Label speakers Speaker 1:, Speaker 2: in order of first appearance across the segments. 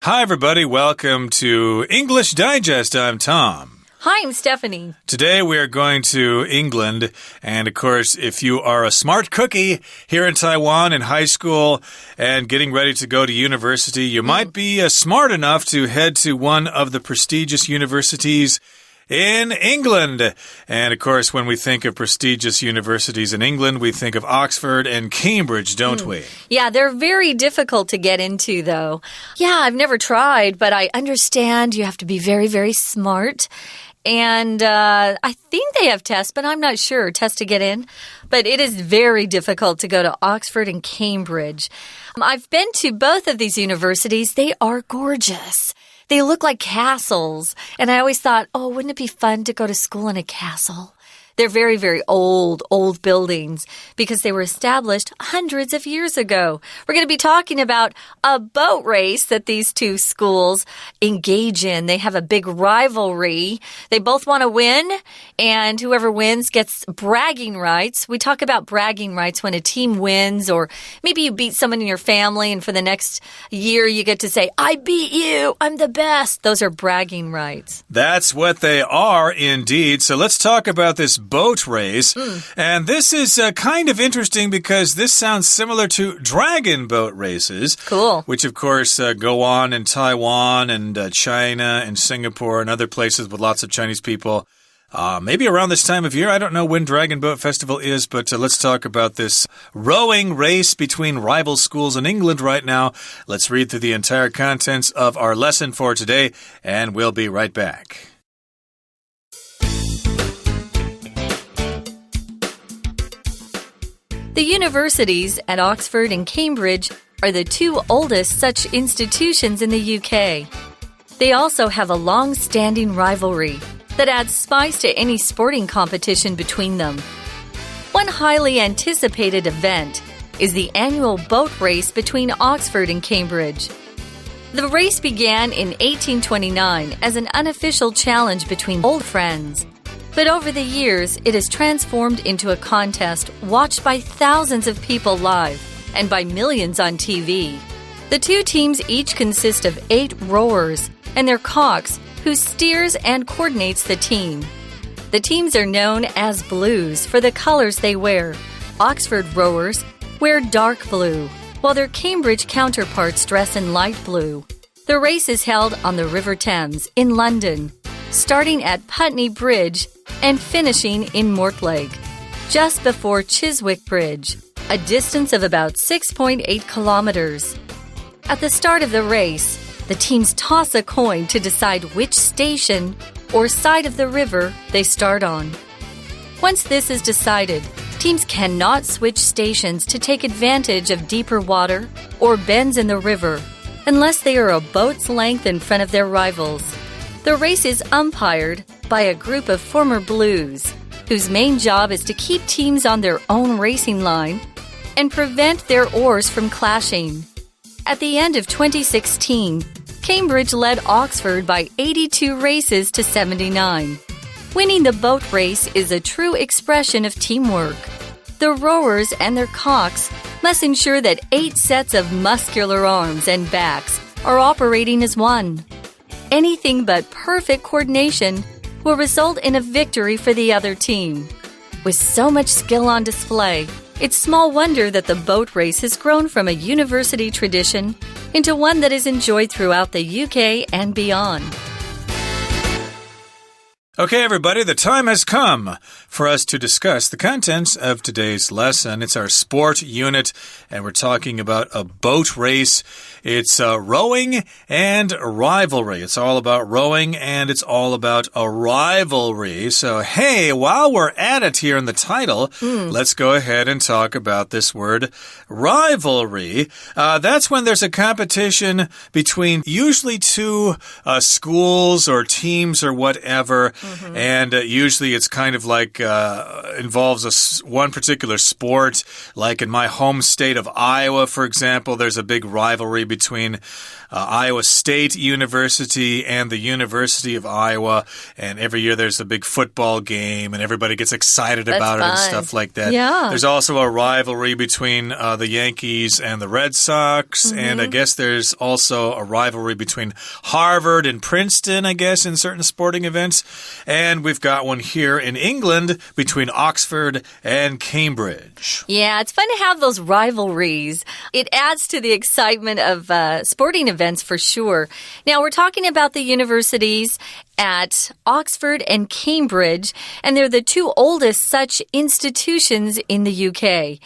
Speaker 1: Hi, everybody. Welcome to English Digest. I'm Tom.
Speaker 2: Hi, I'm Stephanie.
Speaker 1: Today we are going to England, and of course, if you are a smart cookie here in Taiwan in high school and getting ready to go to university, you might be smart enough to head to one of the prestigious universities in England. And of course, when we think of prestigious universities in England, we think of Oxford and Cambridge, don't we?
Speaker 2: Yeah, they're very difficult to get into, though. Yeah, I've never tried, but I understand you have to be very, very smart. And I think they have tests, but I'm not sure, tests to get in. But it is very difficult to go to Oxford and Cambridge. I've been to both of these universities. They are gorgeous. They look like castles. And I always thought, oh, wouldn't it be fun to go to school in a castle? They're very, very old buildings because they were established hundreds of years ago. We're going to be talking about a boat race that these two schools engage in. They have a big rivalry. They both want to win, and whoever wins gets bragging rights. We talk about bragging rights when a team wins, or maybe you beat someone in your family, and for the next year you get to say, I beat you, I'm the best. Those are bragging rights.
Speaker 1: That's what they are indeed. So let's talk about this boat race. And this is kind of interesting because this sounds similar to dragon boat races.
Speaker 2: Cool.
Speaker 1: Which, of course, go on in Taiwan and China and Singapore and other places with lots of Chinese people. Maybe around this time of year. I don't know when Dragon Boat Festival is, but let's talk about this rowing race between rival schools in England right now. Let's read through the entire contents of our lesson for today, and we'll be right back.
Speaker 2: The universities at Oxford and Cambridge are the two oldest such institutions in the UK. They also have a long-standing rivalry that adds spice to any sporting competition between them. One highly anticipated event is the annual boat race between Oxford and Cambridge. The race began in 1829 as an unofficial challenge between old friends. But over the years, it has transformed into a contest watched by thousands of people live and by millions on TV. The two teams each consist of 8 rowers and their cocks, who steers and coordinates the team. The teams are known as Blues for the colors they wear. Oxford rowers wear dark blue, while their Cambridge counterparts dress in light blue. The race is held on the River Thames in London, starting at Putney Bridge and finishing in Mortlake, just before Chiswick Bridge, a distance of about 6.8 kilometers. At the start of the race, the teams toss a coin to decide which station or side of the river they start on. Once this is decided, teams cannot switch stations to take advantage of deeper water or bends in the river unless they are a boat's length in front of their rivals. The race is umpired by a group of former Blues, whose main job is to keep teams on their own racing line and prevent their oars from clashing. At the end of 2016, Cambridge led Oxford by 82 races to 79. Winning the boat race is a true expression of teamwork. The rowers and their cocks must ensure that 8 sets of muscular arms and backs are operating as one. Anything but perfect coordination will result in a victory for the other team. With so much skill on display, it's small wonder that the boat race has grown from a university tradition into one that is enjoyed throughout the UK and beyond.
Speaker 1: Okay, everybody, the time has come for us to discuss the contents of today's lesson. It's our sport unit, and we're talking about a boat race. It's rowing and rivalry. It's all about rowing, and it's all about a rivalry. So, hey, while we're at it here in the title, let's go ahead and talk about this word rivalry. That's when there's a competition between usually two schools or teams or whatever. And usually it's kind of like involves one particular sport. Like in my home state of Iowa, for example, there's a big rivalry between Iowa State University and the University of Iowa. And every year there's a big football game and everybody gets excited about it and stuff like that.
Speaker 2: Yeah.
Speaker 1: There's also a rivalry between the Yankees and the Red Sox. And I guess there's also a rivalry between Harvard and Princeton, I guess, in certain sporting events. And we've got one here in England between Oxford and Cambridge.
Speaker 2: Yeah, it's fun to have those rivalries. It adds to the excitement of sporting events for sure. Now, we're talking about the universities at Oxford and Cambridge, and they're the two oldest such institutions in the UK.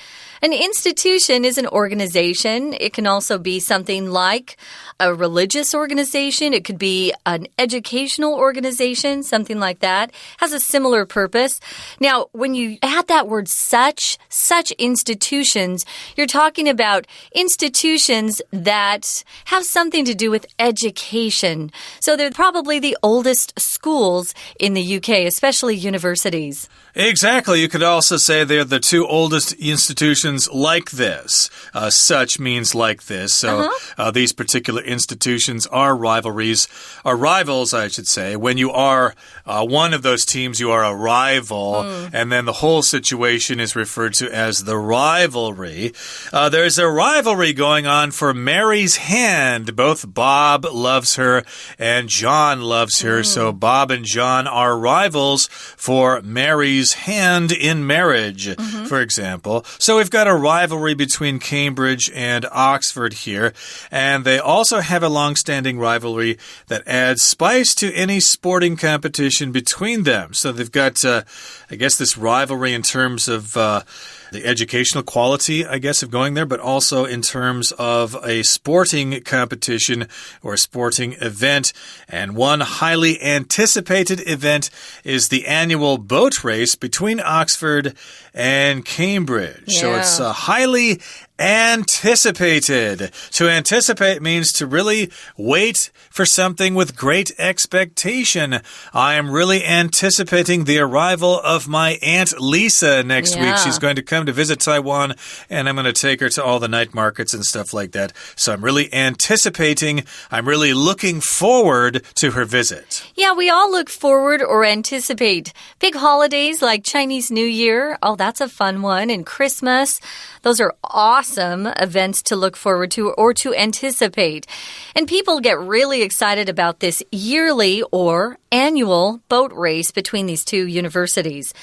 Speaker 2: An institution is an organization. It can also be something like a religious organization. It could be an educational organization, something like that. Has a similar purpose. Now, when you add that word such institutions, you're talking about institutions that have something to do with education. So they're probably the oldest schools in the UK, especially universities.
Speaker 1: Exactly. You could also say they're the two oldest institutions like this. Such means like this. So these particular institutions are rivals, I should say. When you are one of those teams, you are a rival. And then the whole situation is referred to as the rivalry. There's a rivalry going on for Mary's hand. Both Bob loves her and John loves her. So Bob and John are rivals for Mary's hand in marriage, for example. So we've got a rivalry between Cambridge and Oxford here, and they also have a long-standing rivalry that adds spice to any sporting competition between them. So they've got, I guess, this rivalry in terms of the educational quality, I guess, of going there, but also in terms of a sporting competition or a sporting event. And one highly anticipated event is the annual boat race between Oxford and Cambridge.
Speaker 2: Yeah.
Speaker 1: So it's highly anticipated. To anticipate means to really wait for something with great expectation. I am really anticipating the arrival of my Aunt Lisa next week. She's going to come to visit Taiwan, and I'm going to take her to all the night markets and stuff like that. So I'm really anticipating, I'm really looking forward to her visit.
Speaker 2: Yeah, we all look forward or anticipate big holidays like Chinese New Year. Oh, that's a fun one. And Christmas. Those are awesome events to look forward to or to anticipate. And people get really excited about this yearly or annual boat race between these two universities.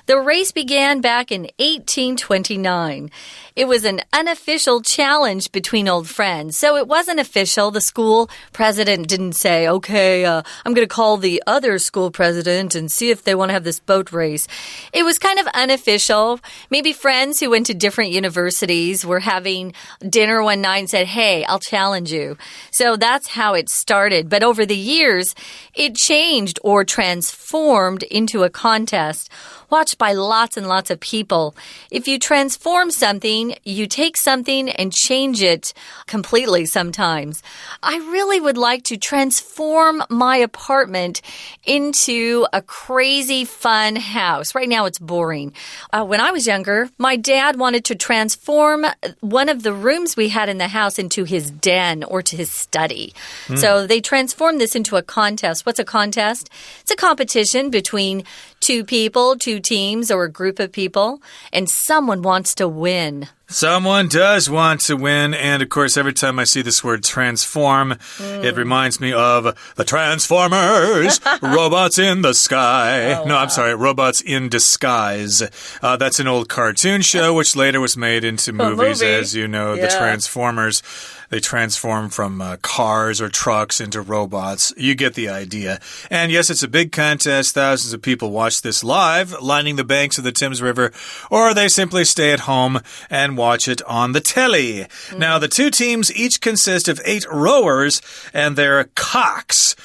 Speaker 2: The race began back in 1829. It was an unofficial challenge between old friends. So it wasn't official. The school president didn't say, okay, I'm going to call the other school president and see if they want to have this boat race. It was kind of unofficial. Maybe friends who went to different universities were having dinner one night and said, hey, I'll challenge you. So that's how it started. But over the years, it changed or transformed into a contest watched by lots and lots of people. If you transform something, you take something and change it completely sometimes. I really would like to transform my apartment into a crazy fun house. Right now it's boring. When I was younger, my dad wanted to transform one of the rooms we had in the house into his den or to his study. So they transformed this into a contest. What's a contest? It's a competition between two people, two teams, or a group of people, and someone wants to win.
Speaker 1: Someone does want to win, and of course, every time I see this word transform, it reminds me of the Transformers, robots in the sky.
Speaker 2: Oh,
Speaker 1: no, I'm sorry, robots in disguise. That's an old cartoon show, which later was made into movies, as you know, the Transformers. They transform from cars or trucks into robots. You get the idea. And yes, it's a big contest. Thousands of people watch this live, lining the banks of the Thames River, or they simply stay at home and watch it on the telly. Now, the two teams each consist of 8 rowers, and they're cocks.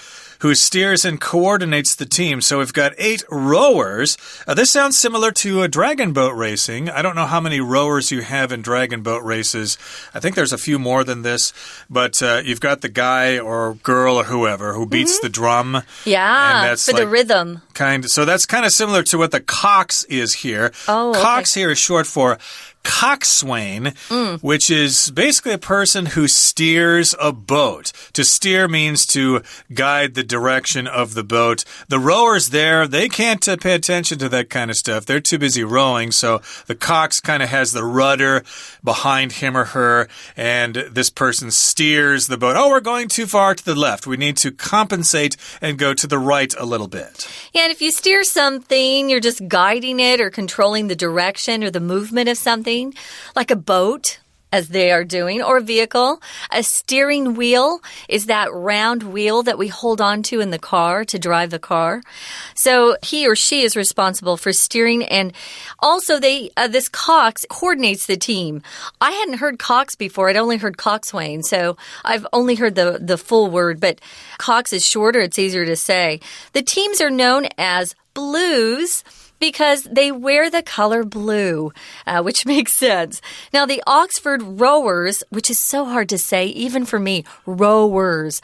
Speaker 1: who steers and coordinates the team. So we've got 8 rowers. This sounds similar to dragon boat racing. I don't know how many rowers you have in dragon boat races. I think there's a few more than this, but you've got the guy or girl or whoever who beats the drum.
Speaker 2: Yeah,
Speaker 1: and that's
Speaker 2: for the rhythm.
Speaker 1: So that's kind of similar to what the cox is here.
Speaker 2: Oh, okay.
Speaker 1: Cox here is short for coxswain, which is basically a person who steers a boat. To steer means to guide the direction of the boat. The rowers there, they can't pay attention to that kind of stuff. They're too busy rowing, so the cox kind of has the rudder behind him or her, and this person steers the boat. Oh, we're going too far to the left. We need to compensate and go to the right a little bit.
Speaker 2: Yeah, and if you steer something, you're just guiding it or controlling the direction or the movement of something. Like a boat, as they are doing, or a vehicle. A steering wheel is that round wheel that we hold on to in the car to drive the car. So he or she is responsible for steering, and also this cox coordinates the team. I hadn't heard cox before. I'd only heard coxswain, so I've only heard the full word, but cox is shorter. It's easier to say. The teams are known as blues because they wear the color blue, which makes sense. Now, the Oxford rowers, which is so hard to say, even for me, rowers,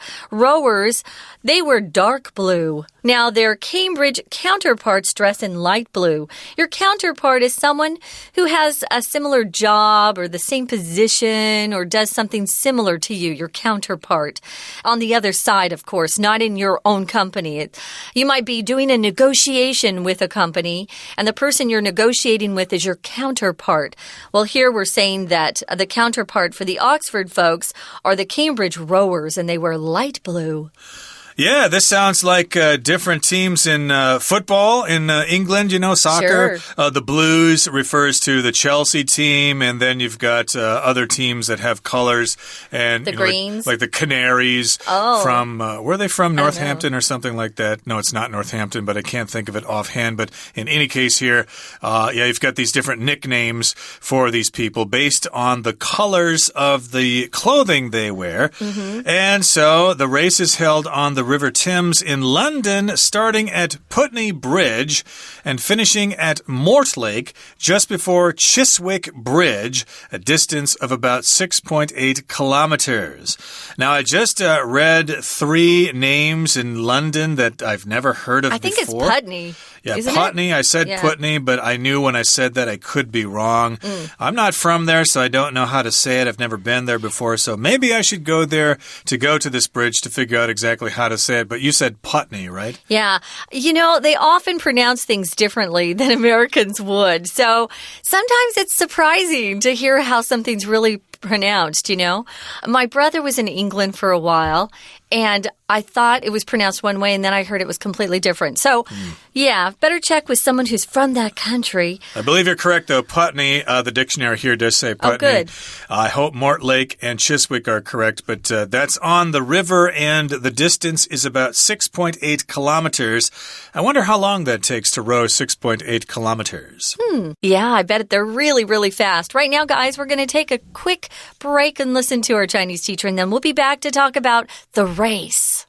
Speaker 2: they wear dark blue. Now, their Cambridge counterparts dress in light blue. Your counterpart is someone who has a similar job or the same position or does something similar to you, your counterpart. On the other side, of course, not in your own company. You might be doing a negotiation with a company, and the person you're negotiating with is your counterpart. Well, here we're saying that the counterpart for the Oxford folks are the Cambridge rowers, and they wear light blue.
Speaker 1: Yeah, this sounds like different teams in football in England, soccer.
Speaker 2: Sure.
Speaker 1: The Blues refers to the Chelsea team, and then you've got other teams that have colors. And
Speaker 2: the Greens.
Speaker 1: Like the Canaries from, where are they from? Northampton or something like that? No, it's not Northampton, but I can't think of it offhand. But in any case here, you've got these different nicknames for these people based on the colors of the clothing they wear. And so the race is held on the River Thames in London, starting at Putney Bridge and finishing at Mortlake just before Chiswick Bridge, a distance of about 6.8 kilometers. Now, I just read 3 names in London that I've never heard of before.
Speaker 2: I think it's Putney.
Speaker 1: Yeah, Putney. I said Putney, but I knew when I said that I could be wrong. I'm not from there, so I don't know how to say it. I've never been there before, so maybe I should go there to go to this bridge to figure out exactly how to say it. But you said Putney, right? Yeah.
Speaker 2: They often pronounce things differently than Americans would. So sometimes it's surprising to hear how something's really pronounced, My brother was in England for a while, and I thought it was pronounced one way, and then I heard it was completely different. So, better check with someone who's from that country.
Speaker 1: I believe you're correct, though. Putney, the dictionary here does say Putney.
Speaker 2: Oh, good.
Speaker 1: I hope Mortlake and Chiswick are correct, but that's on the river, and the distance is about 6.8 kilometers. I wonder how long that takes to row 6.8 kilometers.
Speaker 2: Yeah, I bet they're really, really fast. Right now, guys, we're going to take a quick break and listen to our Chinese teacher, and then we'll be back to talk about the race.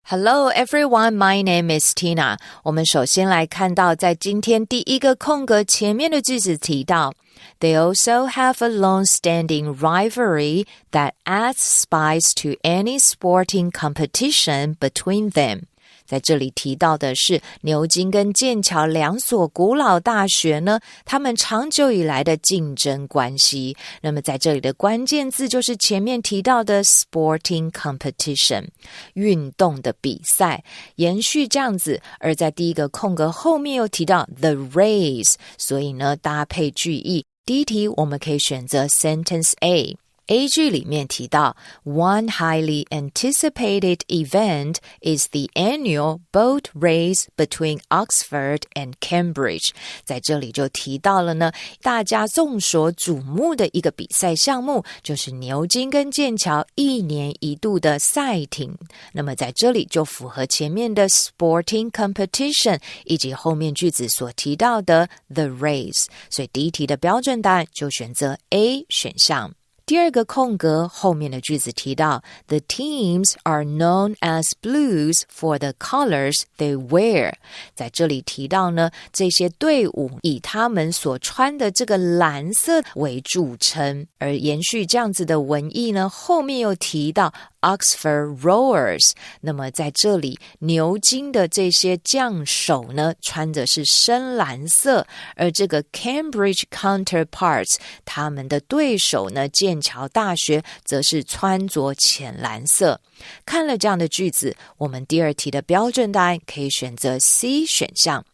Speaker 3: Hello everyone, my name is Tina. 我们首先来看到在今天第一个空格前面的句子提到 They also have a long-standing rivalry that adds spice to any sporting competition between them. 在这里提到的是牛津跟剑桥2所古老大学呢，他们长久以来的竞争关系。那么在这里的关键字就是前面提到的 sporting competition， 运动的比赛，延续这样子。而在第一个空格后面又提到 the race， 所以呢搭配句意。第一题我们可以选择 sentence A。A 句里面提到 One highly anticipated event is the annual boat race between Oxford and Cambridge. 在这里就提到了呢，大家众所瞩目的一个比赛项目就是牛津跟剑桥1年1度的赛艇。那么在这里就符合前面的 sporting competition 以及后面句子所提到的 the race. 所以第一题的标准答案就选择 A 选项。第二个空格后面的句子提到 The teams are known as blues for the colors they wear. 在这里提到呢，这些队伍以他们所穿的这个蓝色为著称，而延续这样子的文意呢，后面又提到Oxford Rowers， 那么在这里牛津的这些将手呢，穿的是深蓝色，而这个 Cambridge counterparts， 他们的对手呢，剑桥大学则是穿着浅蓝色。看了这样的句子，我们第二题的标准答案可以选择 C 选项。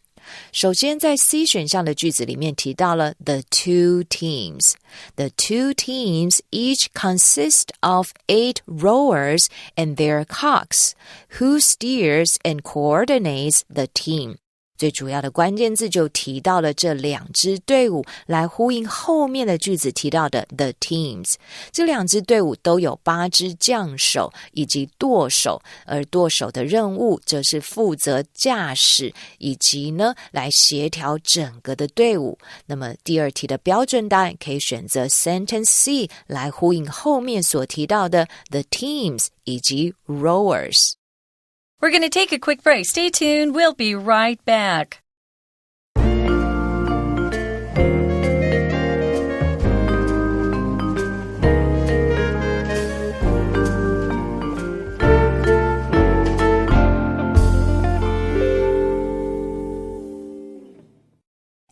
Speaker 3: 首先在 C 选项的句子里面提到了 the two teams. The two teams each consist of 8 rowers and their cocks, who steers and coordinates the team. 最主要的关键字就提到了这两支队伍，来呼应后面的句子提到的 the teams。 这两支队伍都有8支将手以及舵手，而舵手的任务则是负责驾驶以及呢来协调整个的队伍。那么第二题的标准答案可以选择 sentence C 来呼应后面所提到的 the teams 以及 rowers。We're
Speaker 2: going to take a quick break. Stay tuned. We'll be right back.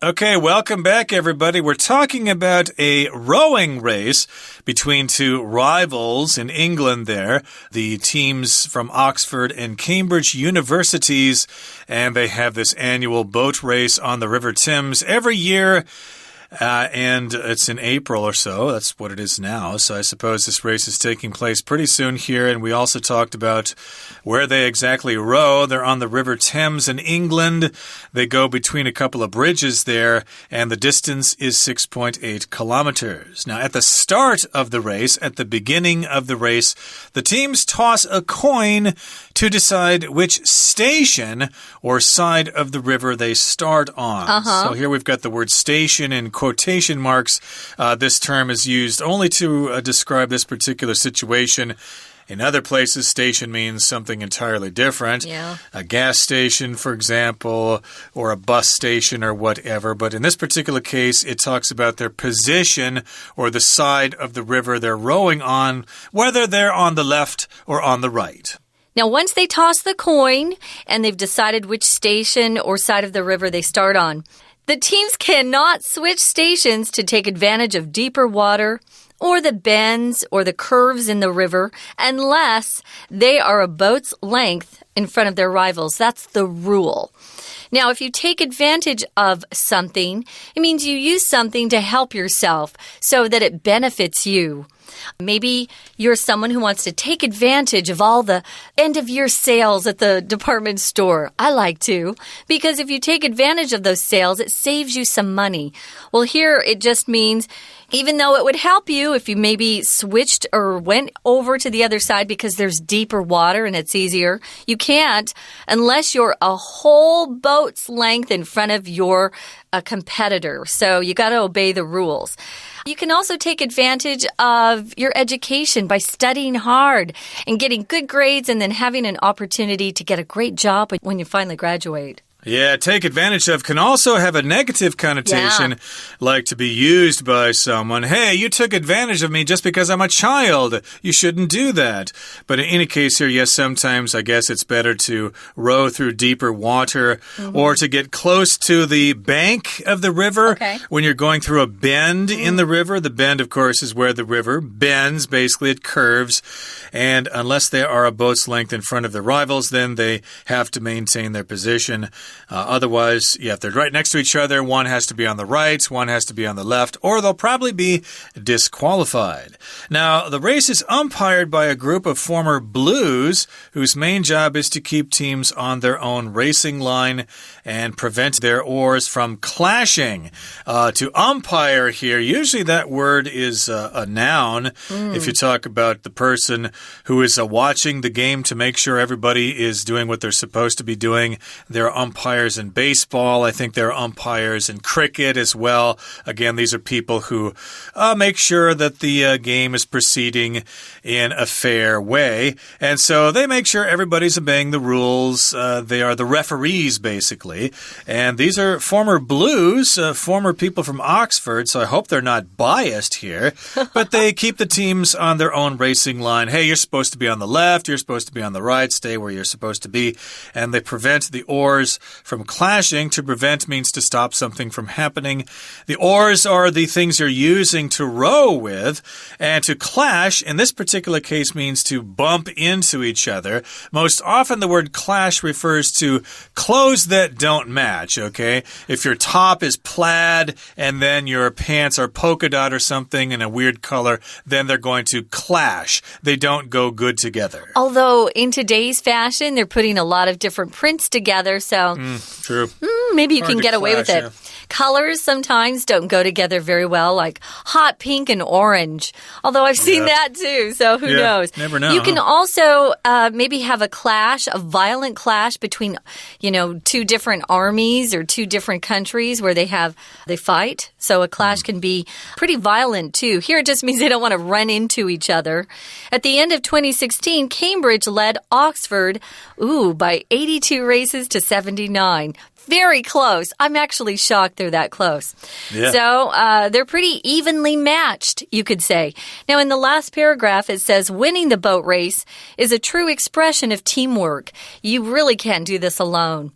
Speaker 1: Okay, welcome back, everybody. We're talking about a rowing race between two rivals in England there, the teams from Oxford and Cambridge universities, and they have this annual boat race on the River Thames every year. And it's in April or so. That's what it is now. So I suppose this race is taking place pretty soon here. And we also talked about where they exactly row. They're on the River Thames in England. They go between a couple of bridges there, and the distance is 6.8 kilometers. Now, at the start of the race, at the beginning of the race, the teams toss a coin to decide which station or side of the river they start on. So here we've got the word station in quotation marks. This term is used only to describe this particular situation. In other places, station means something entirely different.
Speaker 2: Yeah.
Speaker 1: A gas station, for example, or a bus station or whatever. But in this particular case, it talks about their position or the side of the river they're rowing on, whether they're on the left or on the right.
Speaker 2: Now, once they toss the coin and they've decided which station or side of the river they start on, the teams cannot switch stations to take advantage of deeper water or the bends or the curves in the river unless they are a boat's length in front of their rivals. That's the rule. Now, if you take advantage of something, it means you use something to help yourself so that it benefits you. Maybe you're someone who wants to take advantage of all the end-of-year sales at the department store. I like to, because if you take advantage of those sales, it saves you some money. Well, here it just means even though it would help you if you maybe switched or went over to the other side because there's deeper water and it's easier, you can't unless you're a whole boat's length in front of your competitor. So you got to obey the rules. You can also take advantage of your education by studying hard and getting good grades and then having an opportunity to get a great job when you finally graduate.
Speaker 1: Yeah, take advantage of can also have a negative connotation, like to be used by someone. Hey, you took advantage of me just because I'm a child. You shouldn't do that. But in any case here, yes, sometimes I guess it's better to row through deeper water or to get close to the bank of the river when you're going through a bend in the river. The bend, of course, is where the river bends. Basically, it curves. And unless they are a boat's length in front of their rivals, then they have to maintain their position. Otherwise, if they're right next to each other, one has to be on the right, one has to be on the left, or they'll probably be disqualified. Now, the race is umpired by a group of former Blues whose main job is to keep teams on their own racing line and prevent their oars from clashing. To umpire here, usually that word is a noun. If you talk about the person who is watching the game to make sure everybody is doing what they're supposed to be doing, they're umpiring umpires in baseball. I think there are umpires in cricket as well. Again, these are people who make sure that the game is proceeding in a fair way. And so they make sure everybody's obeying the rules. They are the referees, basically. And these are former Blues, former people from Oxford, so I hope they're not biased here. But they keep the teams on their own racing line. Hey, you're supposed to be on the left, you're supposed to be on the right, stay where you're supposed to be. And they prevent the oars from clashing. To prevent means to stop something from happening. The oars are the things you're using to row with. And to clash, in this particular case, means to bump into each other. Most often the word clash refers to clothes that don't match, okay? If your top is plaid and then your pants are polka dot or something in a weird color, then they're going to clash. They don't go good together.
Speaker 2: Although in today's fashion, they're putting a lot of different prints together, so
Speaker 1: True.
Speaker 2: Maybe you can get away with it. Colors sometimes don't go together very well, like hot pink and orange. Although I've seen that too, so who knows?
Speaker 1: Never know.
Speaker 2: You can also maybe have a clash, a violent clash between, two different armies or two different countries where they fight. So a clash can be pretty violent too. Here it just means they don't want to run into each other. At the end of 2016, Cambridge led Oxford, by 82 races to 79. Very close. I'm actually shocked they're that close.
Speaker 1: Yeah.
Speaker 2: So they're pretty evenly matched, you could say. Now, in the last paragraph, it says, winning the boat race is a true expression of teamwork. You really can't do this alone.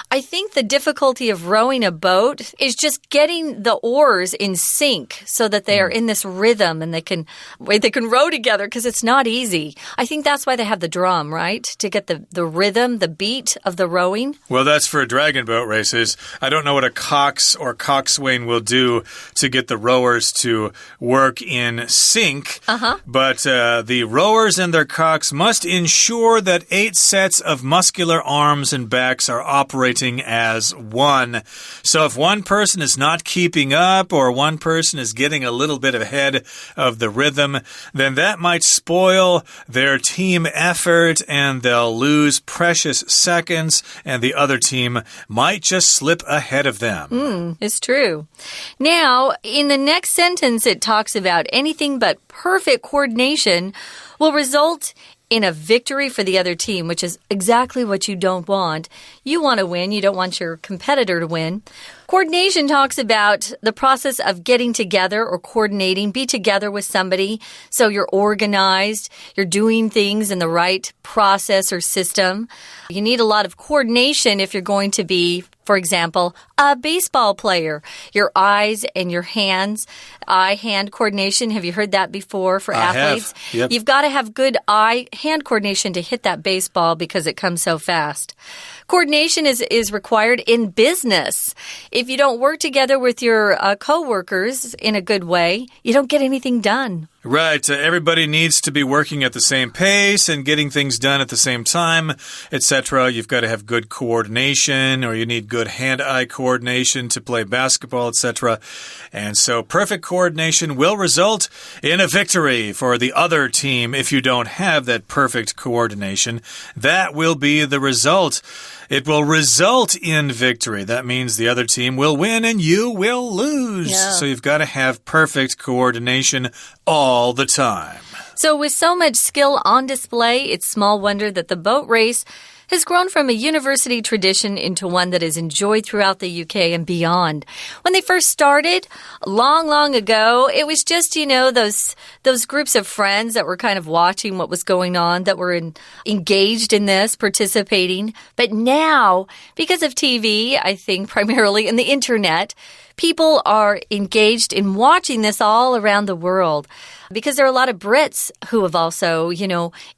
Speaker 2: I think the difficulty of rowing a boat is just getting the oars in sync so that they are in this rhythm and they can row together because it's not easy. I think that's why they have the drum, right? To get the rhythm, the beat of the rowing.
Speaker 1: Well, that's for dragon boat races. I don't know what a cox or coxswain will do to get the rowers to work in sync. But the rowers and their cox must ensure that 8 sets of muscular arms and backs are operating as one. So if one person is not keeping up or one person is getting a little bit ahead of the rhythm, then that might spoil their team effort and they'll lose precious seconds and the other team might just slip ahead of them.
Speaker 2: It's true. Now, in the next sentence, it talks about anything but perfect coordination will result in a victory for the other team, which is exactly what you don't want. You want to win. You don't want your competitor to win. Coordination talks about the process of getting together or coordinating, be together with somebody. So you're organized, you're doing things in the right process or system. You need a lot of coordination if you're going to be, for example, a baseball player. Your eyes and your hands, eye-hand coordination. Have you heard that before for athletes?
Speaker 1: I have. Yep.
Speaker 2: You've got to have good eye-hand coordination to hit that baseball because it comes so fast. Coordination is required in business. If you don't work together with your co-workers in a good way, you don't get anything done.
Speaker 1: Right. Everybody needs to be working at the same pace and getting things done at the same time, etc. You've got to have good coordination, or you need good hand-eye coordination to play basketball, etc. And so perfect coordination will result in a victory for the other team if you don't have that perfect coordination. That will be the result. It will result in victory. That means the other team will win and you will lose.
Speaker 2: Yeah.
Speaker 1: So you've got to have perfect coordination all the time.
Speaker 2: So with so much skill on display, it's small wonder that the boat race has grown from a university tradition into one that is enjoyed throughout the UK and beyond. When they first started, long, long ago, it was just, those groups of friends that were kind of watching what was going on, that were engaged in this, participating. But now, because of TV, I think primarily, and the internet, people are engaged in watching this all around the world. Because there are a lot of Brits who have also,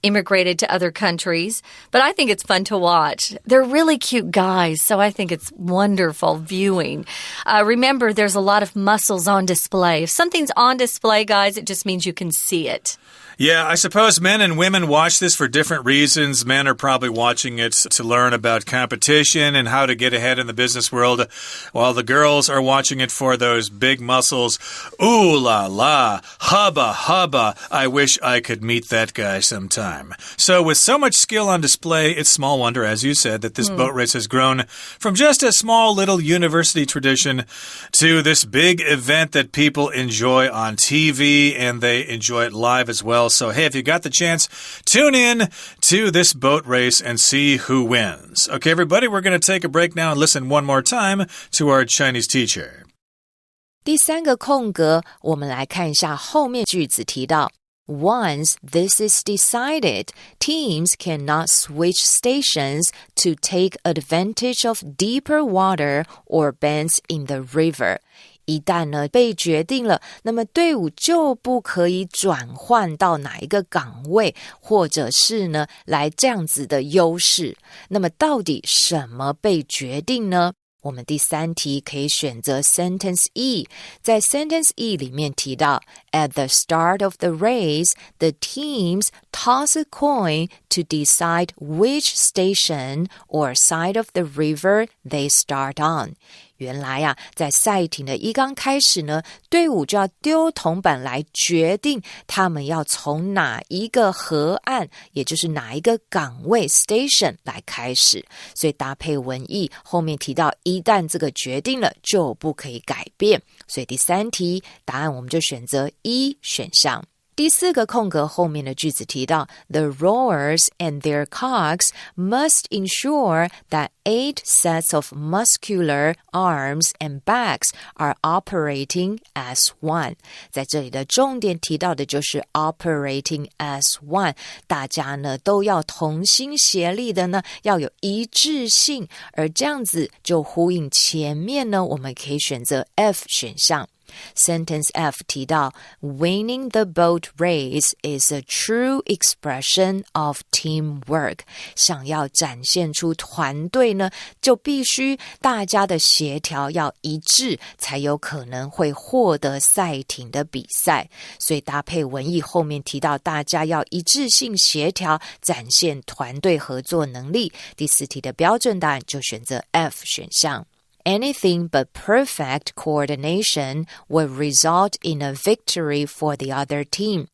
Speaker 2: immigrated to other countries. But I think it's fun to watch. They're really cute guys, so I think it's wonderful viewing. Remember, there's a lot of muscles on display. If something's on display, guys, it just means you can see it.
Speaker 1: Yeah, I suppose men and women watch this for different reasons. Men are probably watching it to learn about competition and how to get ahead in the business world, while the girls are watching it for those big muscles. Ooh la la, hubba hubba, I wish I could meet that guy sometime. So with so much skill on display, it's small wonder, as you said, that this boat race has grown from just a small little university tradition to this big event that people enjoy on TV, and they enjoy it live as well. So, hey, if you got the chance, tune in to this boat race and see who wins. Okay, everybody, we're going to take a break now and listen one more time to our Chinese teacher.
Speaker 3: 第三个空格，我们来看一下后面句子提到 Once this is decided, teams cannot switch stations to take advantage of deeper water or bends in the river.一旦呢被决定了，那么队伍就不可以转换到哪一个岗位，或者是呢来这样子的优势。那么到底什么被决定呢？我们第三题可以选择 Sentence E， 在 Sentence E 里面提到 At the start of the race, the teams toss a coin to decide which station or side of the river they start on.原来啊，在赛艇的一刚开始呢，队伍就要丢铜板来决定他们要从哪一个河岸，也就是哪一个岗位 station 来开始。所以搭配文意，后面提到一旦这个决定了，就不可以改变。所以第三题答案我们就选择一选项。第四个空格后面的句子提到 The rowers and their cogs must ensure that 8 sets of muscular arms and backs are operating as one. 在这里的重点提到的就是 operating as one. 大家呢都要同心协力的呢，要有一致性，而这样子就呼应前面呢，我们可以选择 F 选项。Sentence F 提到 Winning the boat race is a true expression of teamwork. 想要展现出团队呢，就必须大家的协调要一致，才有可能会获得赛艇的比赛。所以搭配文意后面提到大家要一致性协调，展现团队合作能力。第四题的标准答案就选择 F 选项。Anything but perfect coordination would result in a victory for the other team.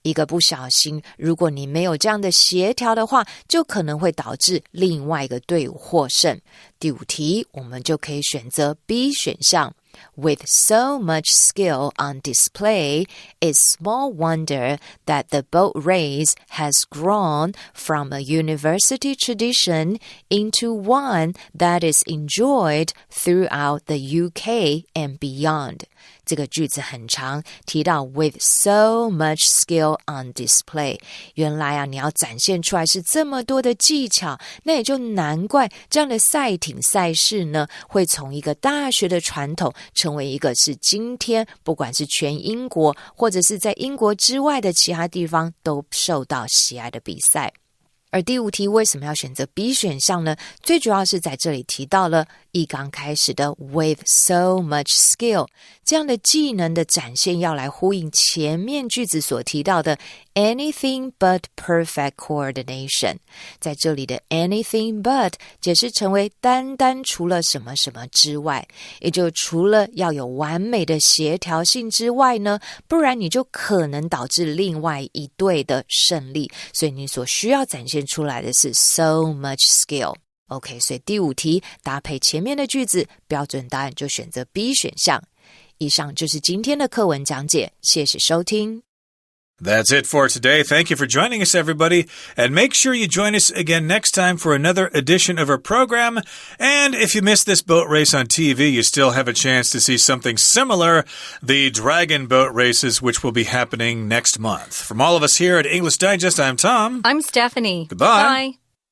Speaker 3: 一个不小心，如果你没有这样的协调的话，就可能会导致另外一个队伍获胜。第五题，我们就可以选择 B 选项。With so much skill on display, it's small wonder that the boat race has grown from a university tradition into one that is enjoyed throughout the UK and beyond. 这个句子很长，提到 with so much skill on display. 原来啊，你要展现出来是这么多的技巧，那也就难怪这样的赛艇赛事呢，会从一个大学的传统成为一个是今天不管是全英国或者是在英国之外的其他地方都受到喜爱的比赛。而第五题为什么要选择 B 选项呢？最主要是在这里提到了一刚开始的 with so much skill 这样的技能的展现，要来呼应前面句子所提到的 anything but perfect coordination。 在这里的 anything but 解释成为单单除了什么什么之外，也就除了要有完美的协调性之外呢，不然你就可能导致另外一队的胜利，所以你所需要展现出来的是 so much skill。OK， 所以第五题搭配前面的句子，标准答案就选择 B 选项。以上就是今天的课文讲解，谢谢收听。
Speaker 1: That's it for today. Thank you for joining us, everybody. And make sure you join us again next time for another edition of our program. And if you missed this boat race on TV, you still have a chance to see something similar, the Dragon Boat Races, which will be happening next month. From all of us here at English Digest, I'm Tom.
Speaker 2: I'm Stephanie.
Speaker 1: Goodbye.
Speaker 2: Bye.